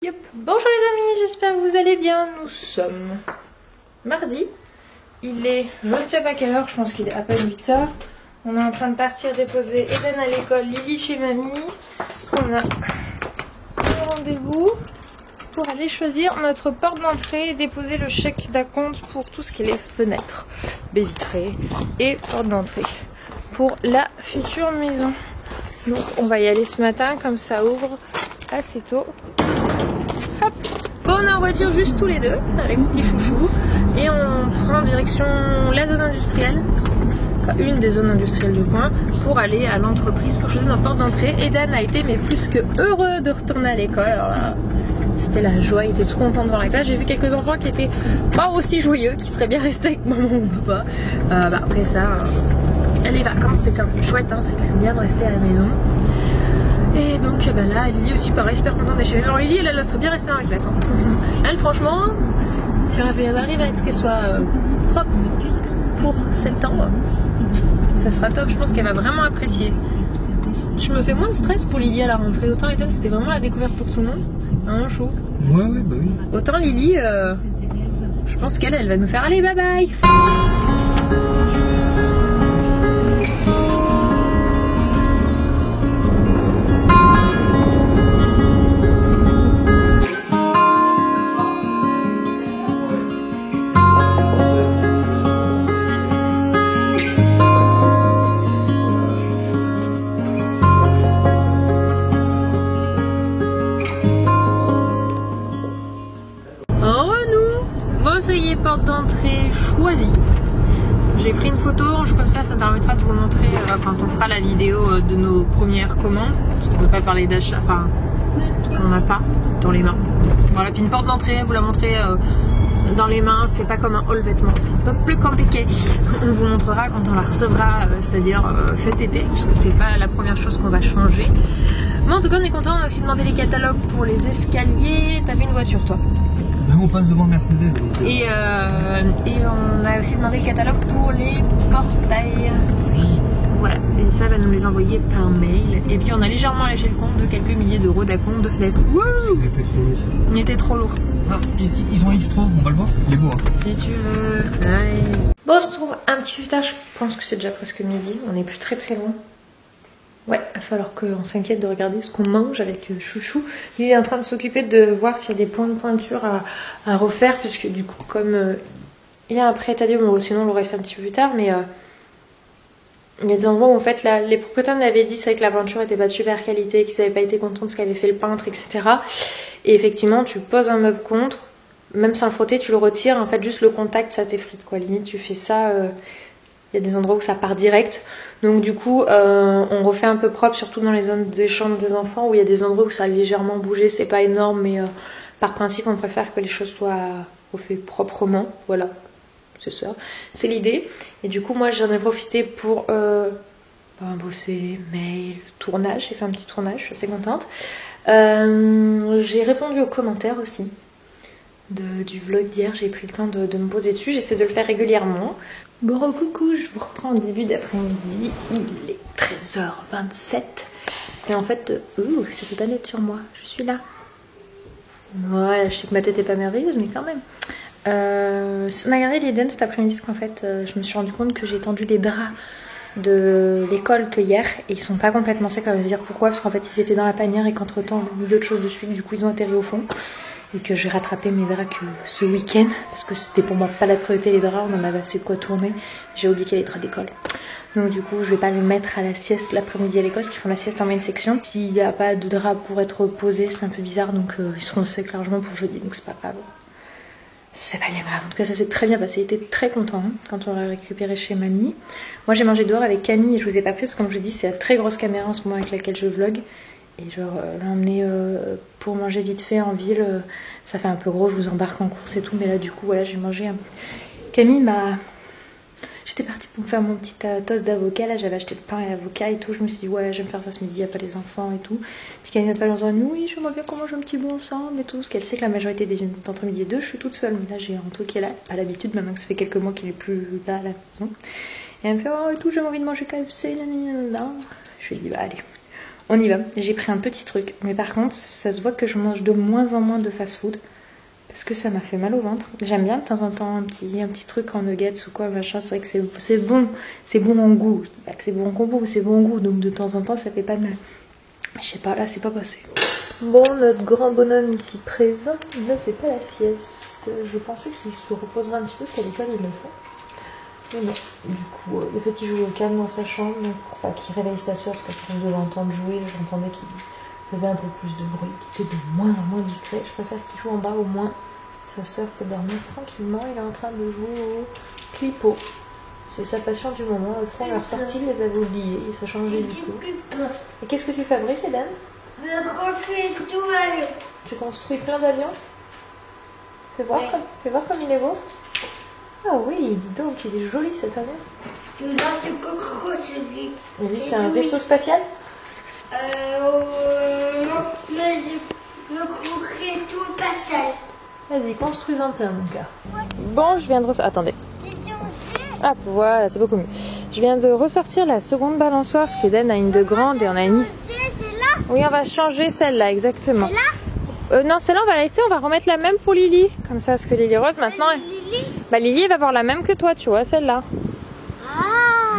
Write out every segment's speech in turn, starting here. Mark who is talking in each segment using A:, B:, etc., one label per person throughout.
A: Yop. Bonjour les amis, j'espère que vous allez bien. Nous sommes mardi. Il est, je ne sais pas quelle heure, je pense qu'il est à peine 8 h. On est en train de partir déposer Eden à l'école, Lily chez mamie. On a un rendez-vous pour aller choisir notre porte d'entrée et déposer le chèque d'acompte pour tout ce qui est les fenêtres, baies vitrées et porte d'entrée pour la future maison. Donc on va y aller ce matin, comme ça ouvre assez tôt. Hop. Bon, on est en voiture juste tous les deux avec mon petit chouchou et on prend direction la zone industrielle, enfin une des zones industrielles du coin, pour aller à l'entreprise pour choisir notre porte d'entrée. Eden a été mais plus que heureux de retourner à l'école. Alors là, c'était la joie, il était tout content devant la classe. J'ai vu quelques enfants qui étaient pas aussi joyeux, qui seraient bien restés avec maman ou papa. Après ça, les vacances c'est quand même chouette, hein, c'est quand même bien de rester à la maison. Et donc là, Lily aussi pareil, super contente d'être chez elle. Alors Lily, elle serait bien restée dans la classe. Hein. Elle, franchement, si on arrive à ce qu'elle soit propre pour septembre, ça sera top. Je pense qu'elle va vraiment apprécier. Je me fais moins de stress pour Lily à la rentrée. Autant Eden, c'était vraiment la découverte pour tout le monde. Hein, chaud.
B: Ouais, bah oui.
A: Autant Lily, je pense qu'elle va nous faire aller bye bye. Ça y est, porte d'entrée choisie. J'ai pris une photo, comme ça me permettra de vous montrer quand on fera la vidéo de nos premières commandes, parce qu'on ne peut pas parler d'achat, enfin, parce qu'on n'a pas dans les mains. Voilà, puis une porte d'entrée, vous la montrez dans les mains, c'est pas comme un haul vêtements, c'est un peu plus compliqué. On vous montrera quand on la recevra, c'est-à-dire cet été, puisque c'est pas la première chose qu'on va changer. Mais en tout cas, on est content, on a aussi demandé les catalogues pour les escaliers. T'avais une voiture, toi?
B: On passe devant Mercedes.
A: Et on a aussi demandé le catalogue pour les portails. Voilà, et ça va nous les envoyer par mail. Et puis on a légèrement allégé le compte de quelques milliers d'euros d'acompte de fenêtres.
B: Il était trop lourd.
A: Il était trop lourd.
B: Ah, ils ont X3, on va le voir. Il est beau. Hein.
A: Si tu veux. Ouais. Bon, on se retrouve un petit peu plus tard. Je pense que c'est déjà presque midi. On n'est plus très loin. Ouais, il va falloir qu'on s'inquiète de regarder ce qu'on mange avec Chouchou. Il est en train de s'occuper de voir s'il y a des points de pointure à refaire, puisque du coup, comme il y a un prêt-à-dire, bon, sinon on l'aurait fait un petit peu plus tard, mais il y a des endroits où en fait les propriétaires m'avaient dit c'est vrai que la peinture était pas de super qualité, qu'ils n'avaient pas été contents de ce qu'avait fait le peintre, etc. Et effectivement, tu poses un meuble contre, même sans le frotter, tu le retires, en fait juste le contact ça t'effrite quoi. Limite tu fais ça. Il y a des endroits où ça part direct. Donc du coup, on refait un peu propre, surtout dans les zones des chambres des enfants, où il y a des endroits où ça a légèrement bougé. C'est pas énorme, mais par principe, on préfère que les choses soient refaites proprement. Voilà, c'est ça. C'est l'idée. Et du coup, moi, j'en ai profité pour bosser, mail, tournage. J'ai fait un petit tournage, je suis assez contente. J'ai répondu aux commentaires aussi du vlog d'hier. J'ai pris le temps de me poser dessus. J'essaie de le faire régulièrement. Bon coucou, je vous reprends au début d'après-midi, il est 13h27 et en fait, ça fait pas net sur moi, je suis là. Voilà, je sais que ma tête est pas merveilleuse mais quand même. On a regardé l'Eden cet après-midi parce qu'en fait, je me suis rendu compte que j'ai tendu les draps de l'école que hier et ils sont pas complètement secs. Je vais vous dire pourquoi, parce qu'en fait ils étaient dans la panière et qu'entre temps on a mis d'autres choses dessus, du coup ils ont atterri au fond. Et que j'ai rattrapé mes draps que ce week-end, parce que c'était pour moi pas la priorité les draps, on en avait assez de quoi tourner. J'ai oublié qu'il y avait les draps d'école. Donc du coup je vais pas les mettre à la sieste l'après-midi à l'école, parce qu'ils font la sieste en main section. S'il n'y a pas de draps pour être posés, c'est un peu bizarre, donc ils seront secs largement pour jeudi, donc c'est pas grave. C'est pas bien grave, en tout cas ça s'est très bien passé, il était très content hein, quand on l'a récupéré chez mamie. Moi j'ai mangé dehors avec Camille et je vous ai pas pris, parce que comme je dis c'est la très grosse caméra en ce moment avec laquelle je vlog. Et genre l'emmener pour manger vite fait en ville, ça fait un peu gros, je vous embarque en course et tout, mais là du coup voilà j'ai mangé un peu. Camille m'a... J'étais partie pour me faire mon petit toast d'avocat, là j'avais acheté le pain et l'avocat et tout, je me suis dit ouais j'aime faire ça ce midi, il n'y a pas les enfants et tout. Puis Camille m'a pas lancé oui j'aimerais bien qu'on mange un petit bout ensemble et tout, parce qu'elle sait que la majorité des entre midi et deux je suis toute seule, mais là j'ai Anto qui est là, pas l'habitude maintenant que ça fait quelques mois qu'il est plus là à la maison. Et elle me fait oh et tout j'ai envie de manger KFC, nanana. Je lui ai dit bah allez. On y va. J'ai pris un petit truc. Mais par contre, ça se voit que je mange de moins en moins de fast-food. Parce que ça m'a fait mal au ventre. J'aime bien de temps en temps un petit truc en nuggets ou quoi, machin. C'est vrai que c'est bon. C'est bon en goût. Pas que c'est bon en combo, c'est bon en goût. Donc de temps en temps, ça fait pas de mal. Mais je sais pas, là, c'est pas passé. Bon, notre grand bonhomme ici présent ne fait pas la sieste. Je pensais qu'il se reposerait un petit peu, parce qu'à l'école, il le fait. Mais non. Du coup, le petit joue au calme dans sa chambre, pour pas qu'il réveille sa soeur, parce qu'après de l'entendre jouer, j'entendais qu'il faisait un peu plus de bruit, qu'il était de moins en moins discret. Je préfère qu'il joue en bas, au moins sa soeur peut dormir tranquillement. Il est en train de jouer au clipo. C'est sa passion du moment. L'autre fois, on l'a ressorti, il les avait oubliés, et ça changeait du coup. Et qu'est-ce que tu fabriques, Eden?
C: Je construis tout avion.
A: Tu construis plein d'avions? Fais voir, fais voir comme il est beau. Ah oui, dis donc, il est joli cet avion.
C: Là, c'est coco, celui.
A: Et lui, c'est un vaisseau spatial?
C: Non, mais je construis tout spatial.
A: Vas-y, construis-en plein, mon gars. Bon, je viens de ressortir. Attendez. Ah, voilà, c'est beaucoup mieux. Je viens de ressortir la seconde balançoire, parce qu'Eden a une de grande et on a mis.
C: C'est là?
A: Oui, on va changer celle-là, exactement.
C: C'est là?
A: Non, celle-là, on va la laisser, on va remettre la même pour Lily. Comme ça, parce que Lily Rose, maintenant.
C: Lily?
A: Bah, Lily, elle va avoir la même que toi, tu vois, celle-là.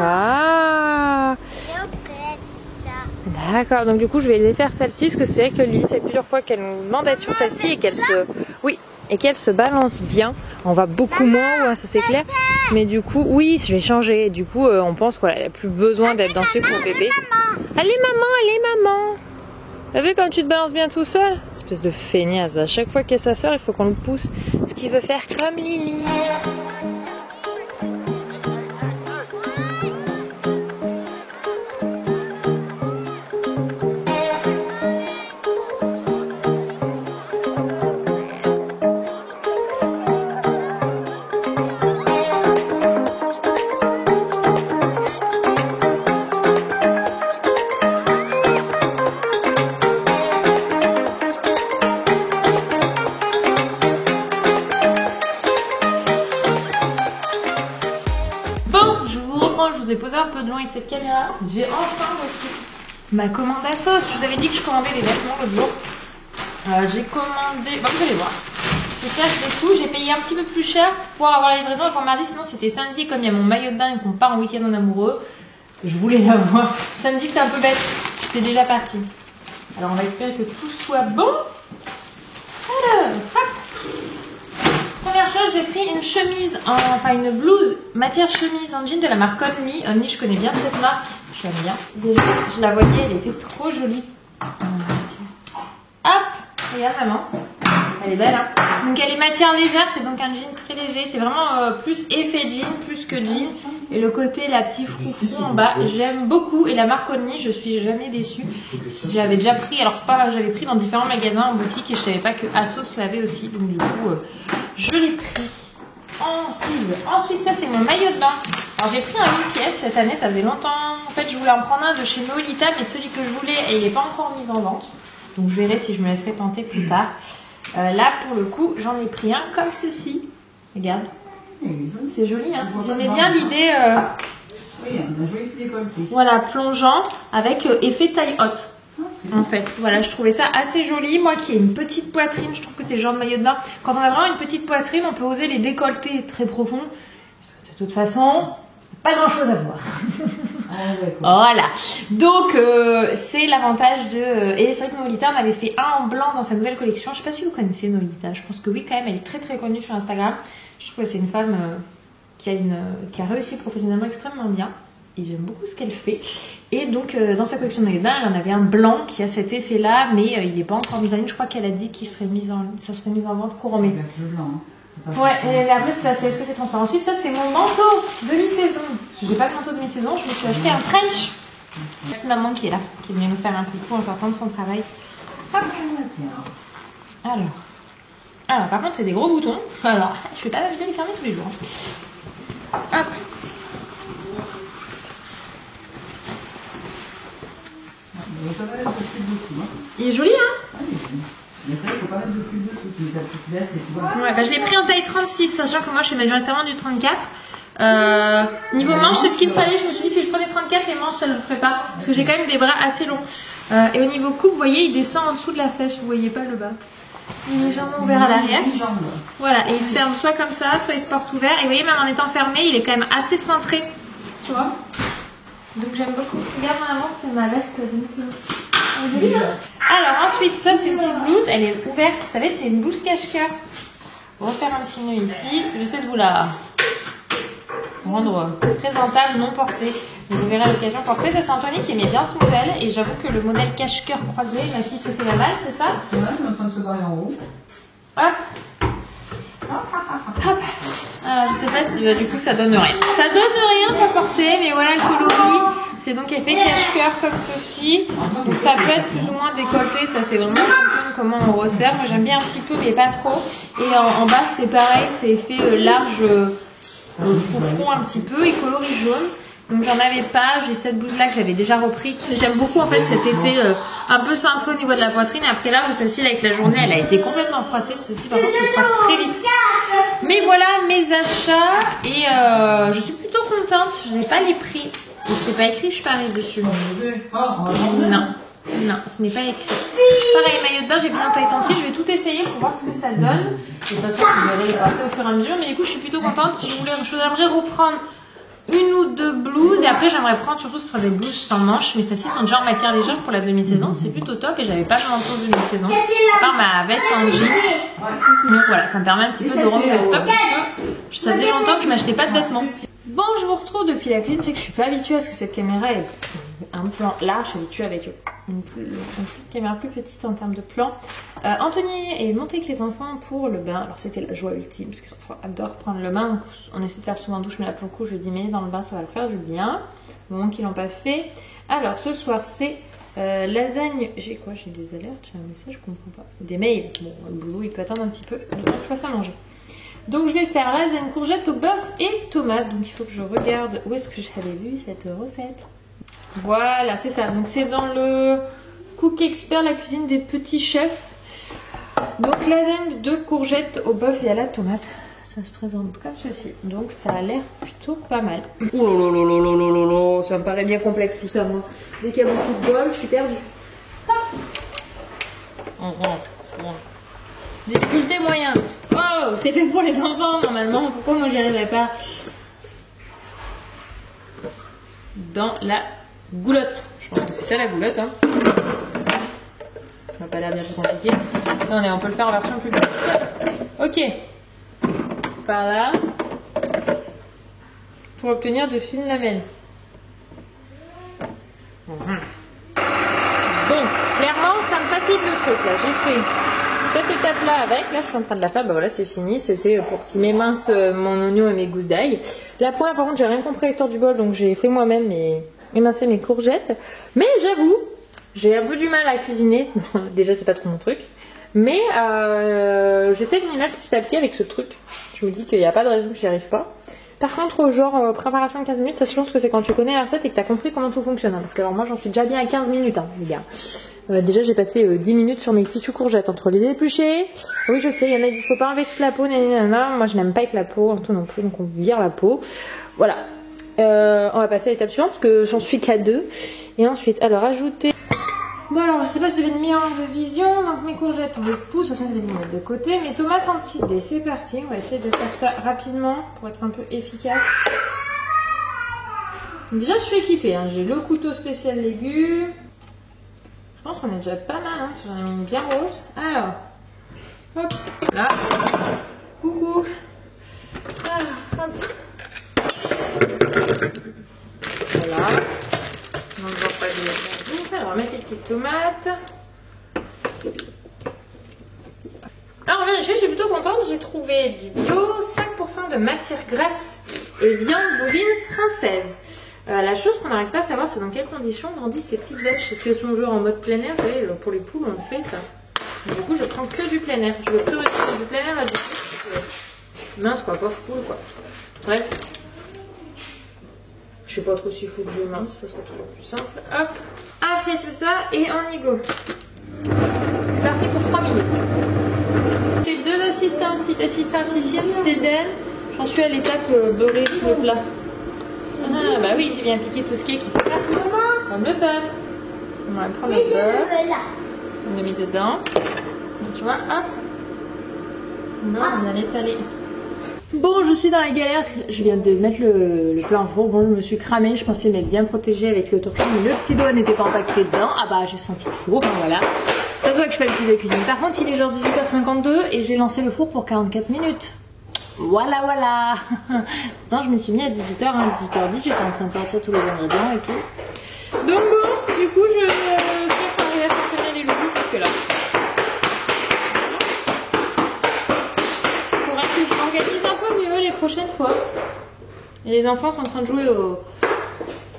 A: Ah!
C: Et après, c'est ça.
A: D'accord, donc du coup, je vais les faire celle-ci, parce que c'est vrai que Lily, c'est plusieurs fois qu'elle nous demande d'être sur celle-ci et qu'elle se. Oui. Et qu'elle se balance bien. On va beaucoup moins, ouais, ça c'est clair. Mais du coup, oui, je vais changer. Du coup, on pense qu'elle n'a plus besoin d'être dans ce pour bébé. Allez maman. T'as vu comme tu te balances bien tout seul? Espèce de feignasse. À chaque fois qu'il y a sa soeur, il faut qu'on le pousse. Ce qu'il veut faire comme Lily. Je vous ai posé un peu de loin avec cette caméra. J'ai enfin reçu ma commande à sauce. Je vous avais dit que je commandais les vêtements l'autre jour. J'ai commandé. Bon, vous allez voir. Je cache des sous. J'ai payé un petit peu plus cher pour avoir la livraison avant mardi. Sinon, c'était samedi. Comme il y a mon maillot de bain et qu'on part en week-end en amoureux, je voulais l'avoir. Samedi, c'était un peu bête. J'étais déjà partie. Alors, on va espérer que tout soit bon. Alors, hop. Première chose, j'ai pris une chemise, enfin une blouse matière chemise en jean de la marque Only. Only, je connais bien cette marque, j'aime bien. Déjà, je la voyais, elle était trop jolie. Hop, regarde maman, elle est belle hein. Donc elle est matière légère, c'est donc un jean très léger. C'est vraiment plus effet jean, plus que jean. Et le côté, la petite froufrou en bas, j'aime beaucoup. Et la marque Only, je suis jamais déçue. J'avais déjà pris, alors pas, j'avais pris dans différents magasins en boutique et je savais pas que Asos l'avait aussi. Donc du coup, je l'ai pris en prise. Ensuite, ça c'est mon maillot de bain. Alors j'ai pris un 8 pièces cette année, ça faisait longtemps. En fait, je voulais en prendre un de chez Noelita, mais celui que je voulais, il n'est pas encore mis en vente. Donc je verrai si je me laisserai tenter plus tard. Là, pour le coup, j'en ai pris un comme ceci. Regarde. C'est joli, hein. J'aimais bien l'idée.
D: Oui, on a joli décolleté.
A: Voilà, plongeant avec effet taille haute. En fait, voilà, je trouvais ça assez joli. Moi qui ai une petite poitrine, je trouve que c'est le genre de maillot de bain. Quand on a vraiment une petite poitrine, on peut oser les décolleter très profonds. De toute façon, pas grand chose à voir. Voilà. Donc, c'est l'avantage de. Et c'est vrai que Nolita en avait fait un en blanc dans sa nouvelle collection. Je sais pas si vous connaissez Nolita. Je pense que oui, quand même. Elle est très très connue sur Instagram. Je trouve que c'est une femme qui a réussi professionnellement extrêmement bien. Et j'aime beaucoup ce qu'elle fait. Et donc, dans sa collection de maillots de bain, elle en avait un blanc qui a cet effet-là, mais il n'est pas encore mis en ligne. Je crois qu'elle a dit qu'il serait mis en vente courant mai. Ouais, et après, est-ce que c'est transparent? Ensuite, ça, c'est mon manteau de mi-saison. J'ai pas de manteau de mi-saison, je me suis acheté un trench. C'est maman qui est là, qui vient nous faire un petit coup en sortant de son travail. Hop. Alors, par contre, c'est des gros boutons. Alors, je vais pas m'amuser à les fermer tous les jours. Hop. Il est joli, hein?
D: Mais ça, il faut pas mettre de pull dessous, tu laisses et tu vois.
A: Ouais, bah, je l'ai pris en taille 36, sachant que moi je fais majoritairement du 34. Niveau manche, c'est ce qu'il me fallait. Je me suis dit que si je prenais 34, les manches, ça je le ferai pas. Parce que j'ai quand même des bras assez longs. Et au niveau coupe, vous voyez, il descend en dessous de la fesse. Vous voyez pas le bas. Il est légèrement ouvert à l'arrière. Voilà, et il se ferme soit comme ça, soit il se porte ouvert. Et vous voyez, même en étant fermé, il est quand même assez cintré. Tu vois? Donc j'aime beaucoup. Regarde mon amour, c'est ma veste de Alors ensuite, ça c'est une petite blouse. Elle est ouverte, vous savez, c'est une blouse cache-cœur. On va faire un petit nœud ici. J'essaie de vous la rendre présentable, non portée. Mais vous verrez à l'occasion portée. Ça c'est Anthony qui aimait bien ce modèle. Et j'avoue que le modèle cache-cœur croisé, ma fille se fait la balle, c'est ça?
D: Ouais, on est en train de se barrer en haut.
A: Hop. Hop. Alors, je sais pas si du coup ça donne rien. Ça donne rien pour porter, mais voilà le coloris. C'est donc effet cache-cœur comme ceci. Donc ça peut être plus ou moins décolleté. Ça c'est vraiment en fonction de comment on resserre. Moi j'aime bien un petit peu, mais pas trop. Et en bas c'est pareil, c'est effet large, frou un petit peu et coloris jaune. Donc j'en avais pas, j'ai cette blouse là que j'avais déjà repris. J'aime beaucoup en fait cet effet un peu cintré au niveau de la poitrine. Et après là, celle-ci avec la journée, elle a été complètement froissée. Ceci par contre se froisse très vite. Mais voilà mes achats et je suis plutôt contente. Je n'ai pas les prix. Et c'est pas écrit, je parie dessus. Non, non, ce n'est pas écrit. Pareil, maillot de bain, j'ai bien taille entier. Je vais tout essayer pour voir ce que ça donne. De toute façon, vous verrez les porter au fur et à mesure. Mais du coup, je suis plutôt contente. Si j'aimerais reprendre une ou deux blouses et après j'aimerais prendre surtout ce sera des blouses sans manches, mais celles-ci sont déjà en matière légère pour la demi-saison, c'est plutôt top. Et j'avais pas de manteau de demi-saison à part ma veste en jean, donc voilà, ça me permet un petit peu de rompre le stock parce que ça faisait longtemps que je m'achetais pas de vêtements. Bon, je vous retrouve depuis la cuisine. C'est que je suis pas habituée à ce que cette caméra est un plan large. Je suis habituée avec une caméra plus petite en termes de plan. Anthony est monté avec les enfants pour le bain. Alors c'était la joie ultime parce qu'ils adorent prendre le bain. On essaie de faire souvent en douche, mais là pour le coup je lui dis mais dans le bain ça va leur faire du bien. Au moment qu'ils l'ont pas fait. Alors ce soir c'est lasagne. J'ai quoi? J'ai des alertes, j'ai un message, je comprends pas. Des mails. Bon, le boulot il peut attendre un petit peu le temps que je fasse à manger. Donc je vais faire lasagne courgette au bœuf et tomate. Donc il faut que je regarde où est-ce que j'avais vu cette recette. Voilà, c'est ça. Donc c'est dans le Cook Expert, la cuisine des petits chefs. Donc lasagne de courgette au bœuf et à la tomate. Ça se présente comme ceci. Donc ça a l'air plutôt pas mal. Oh là là là là là là, ça me paraît bien complexe tout ça moi. Dès qu'il y a beaucoup de bol, je suis perdue. Difficulté moyen. Oh, c'est fait pour les enfants normalement. Pourquoi moi j'y arriverais pas? Dans la goulotte. Je pense que c'est ça la goulotte. Hein. Ça n'a pas l'air bien plus compliqué. Non, mais on peut le faire en version plus petite. Ok. Par là. Pour obtenir de fines lamelles. Bon, clairement, ça me facilite le truc là. J'ai fait cette étape là avec, là je suis en train de la faire, bah voilà c'est fini, c'était pour qu'il m'émince mon oignon et mes gousses d'ail. La première par contre j'ai rien compris à l'histoire du bol donc j'ai fait moi-même émincer mes courgettes. Mais j'avoue, j'ai un peu du mal à cuisiner, déjà c'est pas trop mon truc. Mais j'essaie de m'y mettre petit à petit avec ce truc. Je me dis qu'il n'y a pas de raison que j'y arrive pas. Par contre genre préparation 15 minutes, ça je pense que c'est quand tu connais la recette et que tu as compris comment tout fonctionne. Hein, parce que alors moi j'en suis déjà bien à 15 minutes hein, les gars. Déjà j'ai passé 10 minutes sur mes fichues courgettes entre les éplucher. Oui je sais, il y en a qui disent faut pas enlever toute la peau, nanana. Moi je n'aime pas avec la peau, en tout non plus, donc on vire la peau. Voilà. On va passer à l'étape suivante parce que j'en suis qu'à 2. Et ensuite, alors ajouter. Bon alors je sais pas si vous avez une meilleure de vision, donc mes courgettes on les pousse, de toute façon je vais les mettre de côté. Mes tomates en petits dés, c'est parti, on va essayer de faire ça rapidement pour être un peu efficace. Déjà je suis équipée, hein. J'ai le couteau spécial légumes. Je pense qu'on est déjà pas mal, hein, si j'en ai mis une bien grosse. Alors, hop, là, coucou. Alors, hop. Voilà. On ne voit pas de. Alors, on va mettre les petites tomates. Alors, je suis plutôt contente. J'ai trouvé du bio, 5% de matière grasse et viande bovine française. La chose qu'on n'arrive pas à savoir, c'est dans quelles conditions grandissent ces petites vaches. Est-ce qu'elles sont genre en mode plein air? Vous savez, pour les poules, on fait ça. Et du coup, je prends que du plein air. Je veux plus rester du plein air là-dessus. Mince, quoi, pauvre poule, quoi. Bref. Je sais pas trop s'il faut que je mince, ça sera toujours plus simple. Hop. Après, c'est ça, et on y go. C'est parti pour 3 minutes. J'ai 2 assistants, une petite assistante ici, un petit Eden. J'en suis à l'étape beurrer tout le plat. Ah bah oui, tu viens piquer tout ce qui est qui fait là. Comme le feutre. On va prendre le
C: C'est
A: feutre.
C: là.
A: On le met dedans. Et tu vois, hop. Non, on va l'étaler. Bon, je suis dans la galère. Je viens de mettre le plat en four. Bon, je me suis cramée. Je pensais m'être bien protégée avec le torchon. Mais le petit doigt n'était pas empaqueté dedans. Ah bah, j'ai senti le four. Hein, voilà. Ça se voit que je fais l'habitude de la cuisine. Par contre, il est genre 18h52 et j'ai lancé le four pour 44 minutes. Voilà, voilà. Pourtant, je me suis mis à 18h, hein, 18h10. J'étais en train de sortir tous les ingrédients et tout. Donc bon, du coup, je suis parée à faire les loulous jusque là. Faudra que je m'organise un peu mieux les prochaines fois. Et les enfants sont en train de jouer aux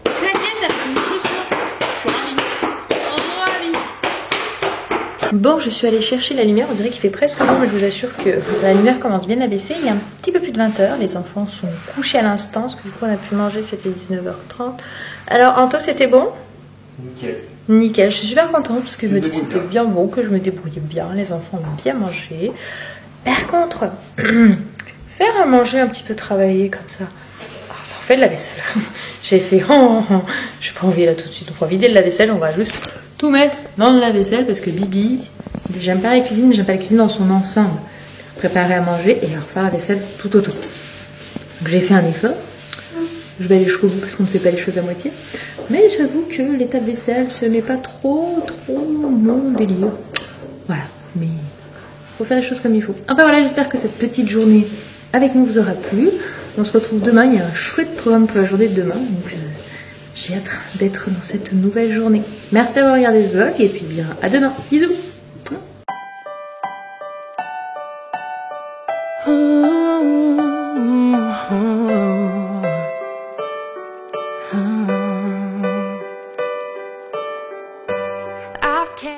A: claquettes avec mes chaussures. Je suis ravie. Bon, je suis allée chercher la lumière. On dirait qu'il fait presque bon, mais je vous assure que la lumière commence bien à baisser. Il y a un petit peu plus de 20h. Les enfants sont couchés à l'instant. Parce que du coup, on a pu manger. C'était 19h30. Alors, Anto, c'était bon?
B: Nickel.
A: Nickel. Je suis super contente parce que je me dis que c'était bien bon, que je me débrouillais bien. Les enfants ont bien mangé. Par contre, faire à manger un petit peu travailler comme ça, ça en fait de la vaisselle. J'ai fait, j'ai pas envie là tout de suite. On va vider le lave-vaisselle, on va juste tout mettre dans le lave-vaisselle parce que Bibi, j'aime pas la cuisine, mais j'aime pas la cuisine dans son ensemble. Préparer à manger et refaire la vaisselle tout autant. Donc j'ai fait un effort. Je vais aller jusqu'au bout parce qu'on ne fait pas les choses à moitié. Mais j'avoue que l'état de vaisselle, ce n'est pas trop mon délire. Voilà, mais faut faire les choses comme il faut. Enfin voilà, j'espère que cette petite journée avec nous vous aura plu. On se retrouve demain, il y a un chouette programme pour la journée de demain. Donc j'ai hâte d'être dans cette nouvelle journée. Merci d'avoir regardé ce vlog et puis bien à demain. Bisous.